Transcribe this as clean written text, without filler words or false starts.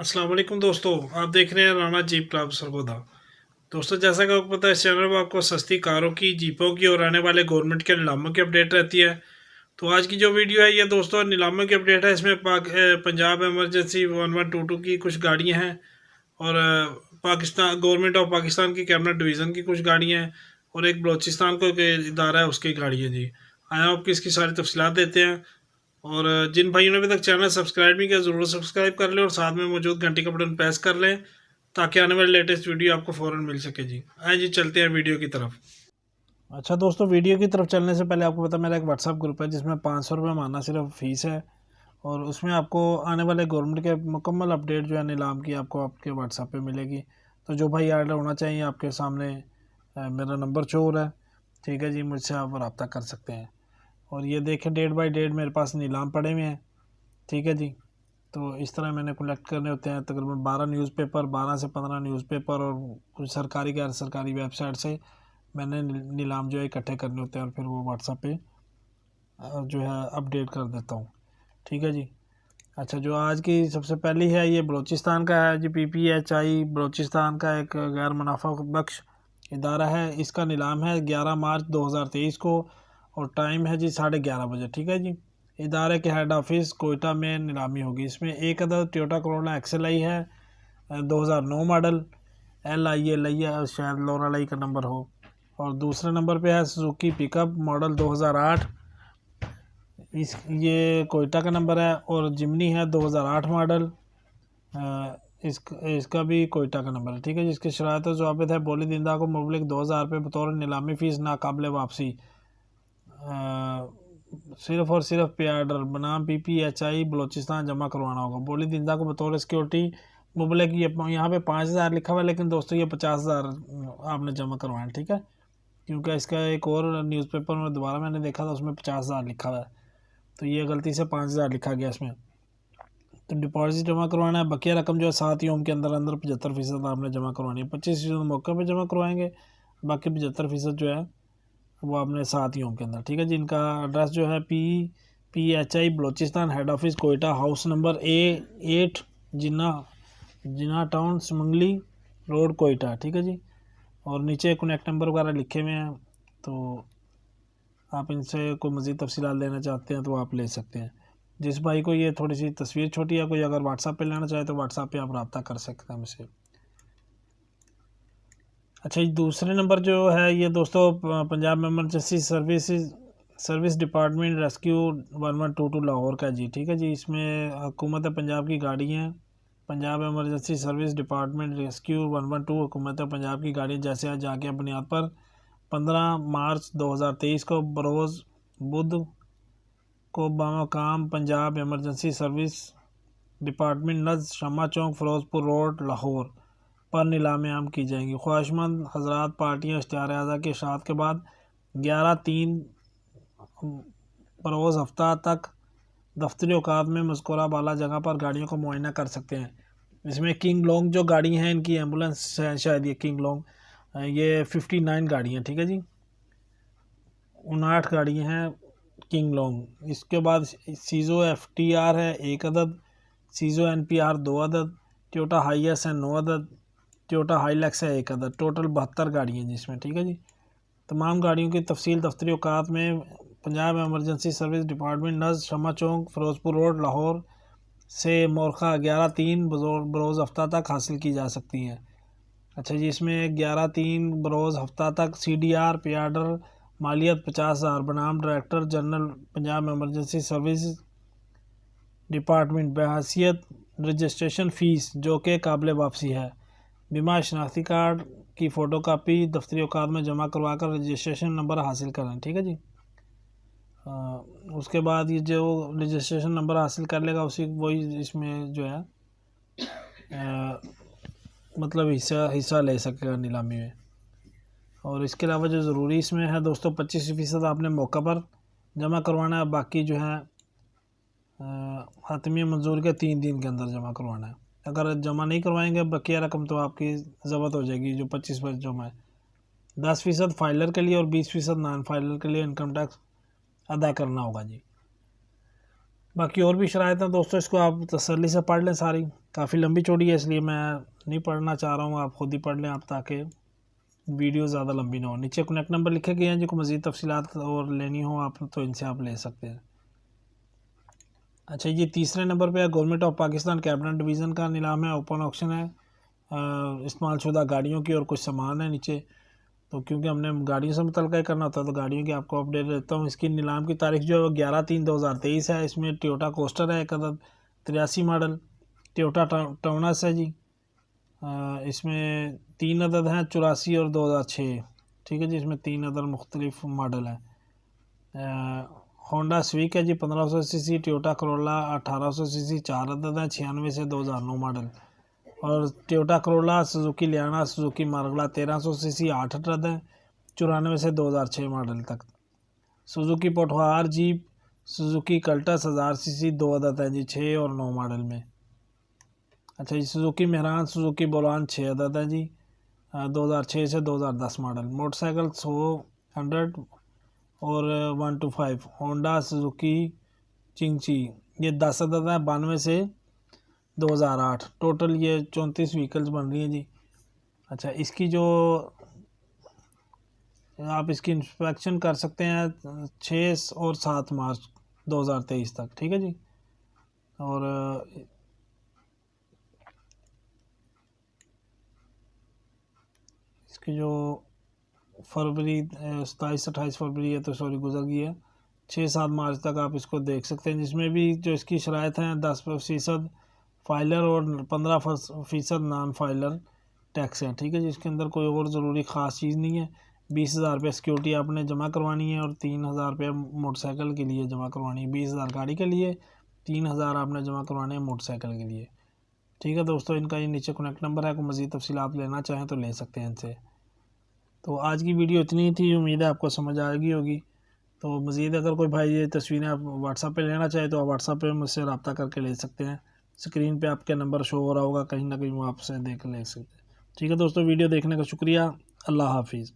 अस्सलाम वालेकुम दोस्तों, आप देख रहे हैं राणा जीप क्लब सरगोदा। दोस्तों, जैसा कि आपको पता है, इस चैनल पर आपको सस्ती कारों की, जीपों की और आने वाले गवर्नमेंट के नीलामों की अपडेट रहती है। तो आज की जो वीडियो है ये दोस्तों नीलामों की अपडेट है। इसमें पंजाब इमरजेंसी 1122 की कुछ गाड़ियां हैं और पाकिस्तान गवर्नमेंट ऑफ पाकिस्तान की कैबिनेट डिवीज़न की कुछ गाड़ियाँ हैं और एक बलोचिस्तान को इदारा है उसकी गाड़ी है जी। आया आपकी इसकी सारी तफसीलात देते हैं। और जिन भाइयों ने अभी तक चैनल सब्सक्राइब नहीं किया ज़रूर सब्सक्राइब कर लें और साथ में मौजूद घंटी का बटन प्रेस कर लें ताकि आने वाली लेटेस्ट वीडियो आपको फ़ौरन मिल सके जी। आए जी, चलते हैं वीडियो की तरफ। अच्छा दोस्तों, वीडियो की तरफ चलने से पहले आपको पता मेरा एक व्हाट्सअप ग्रुप है जिसमें 500 रुपये माना सिर्फ फ़ीस है और उसमें आपको आने वाले गवर्नमेंट के मुकम्मल अपडेट जो है नीलाम की आपको आपके व्हाट्सएप पे मिलेगी। तो जो भाई ऐड होना चाहिए आपके सामने मेरा नंबर शो हो रहा है, ठीक है जी, मुझसे आप रब्ता कर सकते हैं। और ये देखें, डेट बाय डेट मेरे पास नीलाम पड़े हुए हैं, ठीक है जी। तो इस तरह मैंने कलेक्ट करने होते हैं तकरीबन 12 न्यूज़पेपर, 12 से 15 न्यूज़पेपर और कुछ सरकारी गैर सरकारी वेबसाइट से मैंने नीलाम जो है इकट्ठे करने होते हैं और फिर वो व्हाट्सएप पे जो है अपडेट कर देता हूँ, ठीक है जी। अच्छा, जो आज की सबसे पहली है ये बलूचिस्तान का है जी। PPHI बलूचिस्तान का एक गैर मुनाफा बख्श इदारा है। इसका नीलाम है 11 मार्च 2023 को और टाइम है जी 11:30 बजे, ठीक है जी। इदारे के हेड ऑफिस कोयटा में नीलामी होगी। इसमें एक अदद टोयोटा करोला XLI है 2009 मॉडल, LI लैया शायद लोरा लाई का नंबर हो। और दूसरे नंबर पे है सुजुकी पिकअप मॉडल 2008, ये कोयटा का नंबर है। और जिमनी है 2008 मॉडल, इसका भी कोयटा का नंबर है, ठीक है। जिसकी शरायत ज़वाबित है बोली दिंदा को मुबलिक 2000 रुपये बतौर नीलामी फ़ीस नाकाबिल वापसी, सिर्फ और सिर्फ पे आर्डर बनाम PPHI बलूचिस्तान जमा करवाना होगा। बोली दिंदा को बतौर सिक्योरिटी मुबलिक ये यहाँ पे 5000 लिखा हुआ है, लेकिन दोस्तों ये 50,000 आपने जमा करवाना, ठीक है। क्योंकि इसका एक और न्यूज़पेपर में दोबारा मैंने देखा था उसमें 50,000 लिखा हुआ है, तो ये गलती से 5,000 लिखा गया इसमें। तो डिपॉजिट जमा करवाना है। बकिया रकम जो है 7 योम के अंदर अंदर 75% आपने जमा करवानी है। 25% मौके पे जमा करवाएंगे, बाकी 75% जो है वो आपने 7 योम के अंदर, ठीक है जी। इनका एड्रेस जो है PPHI Balochistan head office Quetta, house number A8 जिना टाउन सुमंगली रोड कोयटा, ठीक है जी। और नीचे कनेक्ट नंबर वगैरह लिखे हुए हैं, तो आप इनसे कोई मज़ीद तफसीलात लेना चाहते हैं तो आप ले सकते हैं। जिस भाई को ये थोड़ी सी तस्वीर छोटी है, कोई अगर व्हाट्सएप पे लेना चाहे तो व्हाट्सएप पे आप रब्ता कर सकते हैं मुझसे। अच्छा, ये दूसरे नंबर जो है ये दोस्तों Punjab emergency service department rescue 1122 Lahore का जी, ठीक है जी। इसमें हुकूमत पंजाब की गाड़ी है। Punjab emergency service department rescue 112 हुकूमत पंजाब की गाड़ी जैसे आज जाके बुनियाद पर 15 मार्च 2023 को बरोज़ बुध को बामकाम पंजाब इमरजेंसी सर्विस डिपार्टमेंट नज़ शमा चौक फ़िरोज़पुर रोड लाहौर पर नीलामी आम की जाएंगी। ख्वाहिशमंद हजरात पार्टियाँ इश्तिहार आज़ा के इशाअत के बाद 11/3 बरोज़ हफ्ता तक दफ्तरी औकात में मज़कूरा बाला जगह पर गाड़ियों का मुआयना कर सकते हैं। इसमें किंग लॉन्ग जो गाड़ी हैं इनकी एम्बुलेंस है, शायद ये किंग लॉन्ग, ये 59 गाड़ियाँ, ठीक है जी। 59 गाड़ियाँ हैं किंग लॉन्ग। इसके बाद सीज़ो FTR है 1 अदद, सीज़ो NPR 2 अदद, टोयोटा हाईएस है 9 अदद, टोयोटा हाईलैक्स है 1 अदद। टोटल 72 गाड़ियाँ जिसमें, ठीक है जी। तमाम गाड़ियों की तफसील दफ्तरी औकात में पंजाब एमरजेंसी सर्विस डिपार्टमेंट नज़ शमा चौक फ़िरोज़पुर रोड लाहौर से मोरखा 11/3 बरोज़ हफ्ता तक हासिल की जा सकती हैं। अच्छा जी, इसमें 11/3 बरोज़ हफ्ता तक CDR पे आर्डर मालियत 50,000 बनाम director general Punjab emergency service department बहैसियत रजिस्ट्रेशन फ़ीस जो कि काबिल वापसी है। बीमा शनाख्ती कार्ड की फ़ोटो कापी दफ्तरी औकात में जमा करवा कर रजिस्ट्रेशन नंबर हासिल करें, ठीक है जी। उसके बाद ये जो रजिस्ट्रेशन नंबर हासिल कर लेगा उसी वही इसमें जो है मतलब हिस्सा ले सकेगा नीलामी में। और इसके अलावा जो ज़रूरी इसमें है दोस्तों 25% आपने मौका पर जमा करवाना है, बाकी जो है हतमी मंजूर के 3 दिन के अंदर जमा करवाना है। अगर जमा नहीं करवाएंगे बकिया रकम तो आपकी ज़ब्त हो जाएगी जो 25% जमा है। 10% फाइलर के लिए और 20% नॉन फाइलर के लिए इनकम टैक्स अदा करना होगा जी। बाकी और भी शराइत हैं दोस्तों, इसको आप तसल्ली से पढ़ लें सारी। काफ़ी लंबी चौड़ी है इसलिए मैं नहीं पढ़ना चाह रहा हूँ, आप खुद ही पढ़ लें आप, ताकि वीडियो ज़्यादा लंबी ना हो। नीचे कनेक्ट नंबर लिखे गए हैं, जिनको मज़ीद तफसीलात और लेनी हो आप तो इनसे आप ले सकते हैं। अच्छा, ये तीसरे नंबर पे है government of Pakistan cabinet division का नीलाम है, ओपन ऑक्शन है। इस्तेमाल शुदा गाड़ियों की और कुछ सामान है नीचे, तो क्योंकि हमने गाड़ियों से मुतल्लिक़ करना होता है तो गाड़ियों की आपको अपडेट देता हूँ। इसकी नीलाम की तारीख जो है वो 11/3/2023 है। इसमें टोयोटा कोस्टर है एक अदद 83 मॉडल, टोयोटा टोनस है जी। इसमें 3 अदद हैं 84 और 2006, ठीक है जी। इसमें 3 अदद मुख्तलिफ मॉडल है। होंडा स्विक है जी 1500 सीसी, टोयोटा करोला 1800 सीसी 4 अदद है 96 से 2009 मॉडल, और टोयोटा करोला, सुजुकी लियाना, सुजुकी मार्गला 1300 सीसी 8 अदद है 94 से 2006 मॉडल तक। Suzuki Pothwar jeep, Suzuki Cultus 1000 CC 2 अदद है जी 6 और 9 मॉडल में। अच्छा जी, सुजुकी मेहरान, सुजुकी बोलान 6 अदद है जी 2006 से 2010 मॉडल। मोटरसाइकिल 100 और 125 होंडा सुजुकी चिंगची, ये 10 अदद है 92 से 2008। टोटल ये 34 व्हीकल्स बन रही हैं जी। अच्छा, इसकी जो आप इसकी इंस्पेक्शन कर सकते हैं 6 और 7 मार्च 2023 तक, ठीक है जी। और इसकी जो फरवरी 27-28 फरवरी है तो सॉरी गुजर गई है, 6-7 मार्च तक आप इसको देख सकते हैं। जिसमें भी जो इसकी शराइत हैं 10% फाइलर और 15% नॉन फाइलर टैक्स है, ठीक है जी। इसके अंदर कोई और ज़रूरी ख़ास चीज़ नहीं है। 20,000 रुपये सिक्योरिटी आपने जमा करवानी है और 3,000 रुपये मोटरसाइकिल के लिए जमा करवानी है। 20,000 गाड़ी के लिए, 3,000 आपने जमा करवाने हैं मोटरसाइकिल के लिए, ठीक है दोस्तों। इनका ये नीचे कनेक्ट नंबर है, कोई मज़ीद तफसीलात लेना चाहें तो ले सकते हैं इनसे। तो आज की वीडियो इतनी थी, उम्मीद है आपको समझ आ गई होगी। तो मज़ीद अगर कोई भाई ये तस्वीरें आप व्हाट्सएप पे लेना चाहे तो आप व्हाट्सएप पे मुझसे रब्ता करके ले सकते हैं। स्क्रीन पे आपके नंबर शो हो रहा होगा, कहीं ना कहीं वो आपसे देख ले सकते हैं, ठीक है दोस्तों। वीडियो देखने का शुक्रिया, अल्लाह हाफिज़।